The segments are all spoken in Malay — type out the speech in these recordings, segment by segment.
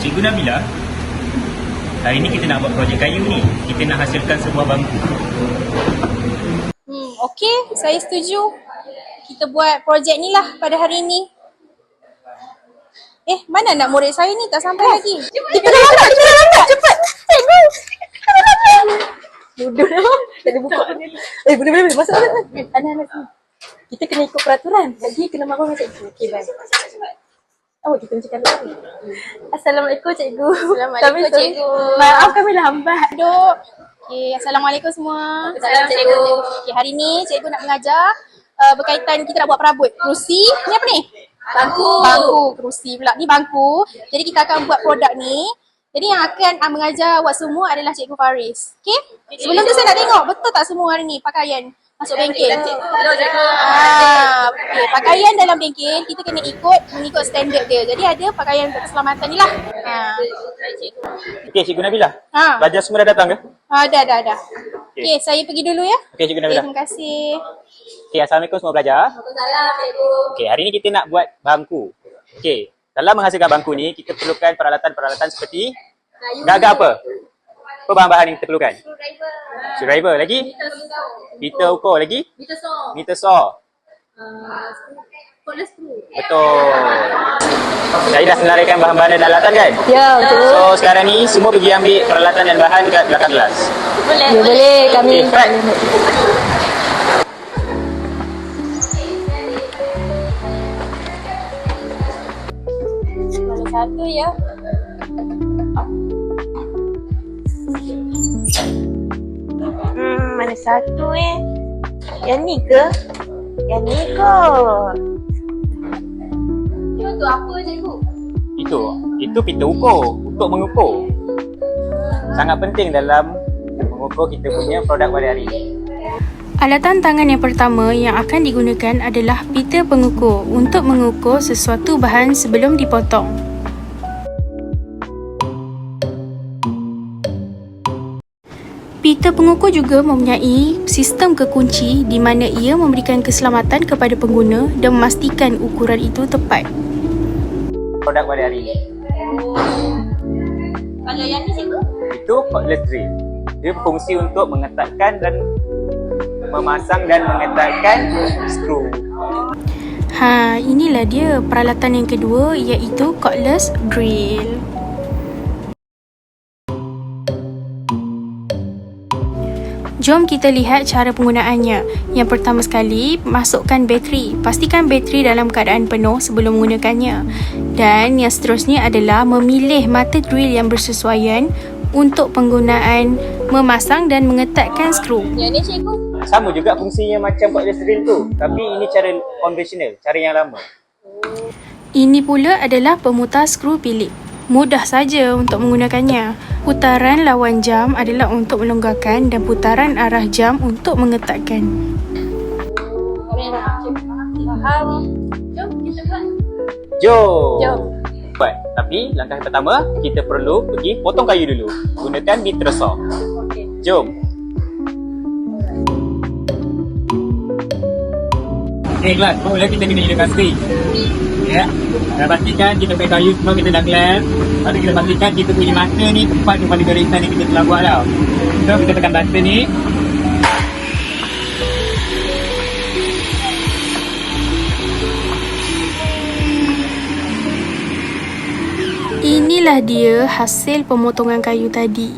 Cikgu Nabila, hari ni kita nak buat projek kayu ni. Kita nak hasilkan sebuah bangku. Okey, saya setuju. Kita buat projek ni lah pada hari ni. Mana anak murid saya ni tak sampai lagi? Kita dah lambat, cepat. Cikgu. Bodoh dah. Tak ada buka. Boleh. Masuk. Anak-anak sini. Kita kena ikut peraturan. Lagi kena marah dengan cikgu. Okey, baik. Oh, kita cakap dulu. Assalamualaikum cikgu. Assalamualaikum cikgu. Maaf kami lambat. Duduk. Okey, assalamualaikum semua. Assalamualaikum cikgu. Okey, hari ni cikgu nak mengajar berkaitan kita nak buat perabot. Kerusi. Ni apa ni? Bangku. Kerusi pula. Ni bangku. Jadi kita akan buat produk ni. Jadi yang akan mengajar awak semua adalah Cikgu Faris. Okey? Sebelum tu saya nak tengok betul tak semua hari ni pakaian masuk bengkel. Hello cikgu. Okey, pakaian dalam bengkel kita kena mengikut standard dia. Jadi ada pakaian untuk keselamatan ni lah. Okey, Cikgu Nabila. Ha. Pelajar semua dah datang ke? Dah. Okey, saya pergi dulu ya. Okey, Cikgu Okey, Nabila. terima kasih. Okey, Assalamualaikum semua pelajar. Waalaikumsalam cikgu. Okey, hari ni kita nak buat bangku. Okey, dalam menghasilkan bangku ni, kita perlukan peralatan-peralatan seperti gagak apa? Apa bahan-bahan yang kita perlukan? Screwdriver. Lagi? Meter ukur. Lagi? Meter saw. Betul. Saya dah senaraikan bahan-bahan dan alatan kan? Ya, betul. So sekarang ni semua pergi ambil peralatan dan bahan dekat belakang kelas. Boleh. Kami Okey, Fred. Mana satu ya? Mana satu Yang ni ke? Yang ni kot. Itu untuk apa cikgu? Itu pita ukur untuk mengukur. Sangat penting dalam mengukur kita punya produk pada hari ini. Alatan tangan yang pertama yang akan digunakan adalah pita pengukur untuk mengukur sesuatu bahan sebelum dipotong. Pita pengukur juga mempunyai sistem kekunci di mana ia memberikan keselamatan kepada pengguna dan memastikan ukuran itu tepat. Produk pada hari ini. Kalau yang ni cikgu? Itu cordless drill. Dia berfungsi untuk mengetatkan dan memasang dan mengetatkan skru. Inilah dia peralatan yang kedua iaitu cordless drill. Jom kita lihat cara penggunaannya. Yang pertama sekali, masukkan bateri. Pastikan bateri dalam keadaan penuh sebelum menggunakannya. Dan yang seterusnya adalah memilih mata drill yang bersesuaian untuk penggunaan memasang dan mengetatkan skru. Yang ni cikgu? Sama juga fungsinya macam cordless drill tu, tapi ini cara konvensional, cara yang lama. Ini pula adalah pemutar skru Philip. Mudah saja untuk menggunakannya. Putaran lawan jam adalah untuk melonggarkan dan putaran arah jam untuk mengetatkan. Faham. Jom kita buat. Jom. Buat. Tapi langkah pertama, kita perlu pergi potong kayu dulu. Gunakan meter saw. Jom. Kelas, mula kita kena gunakan stick. Ya. Dan pastikan kita pakai kayu semua kita dah clamp. Lepas tu kita pastikan kita punya mata ni tepat kepada garisan yang kita telah buat tau. So kita tekan button ni. Inilah dia hasil pemotongan kayu tadi.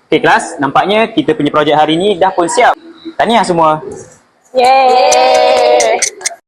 Okay kelas, nampaknya kita punya projek hari ni dah pun siap. Tahniah semua. Yeay.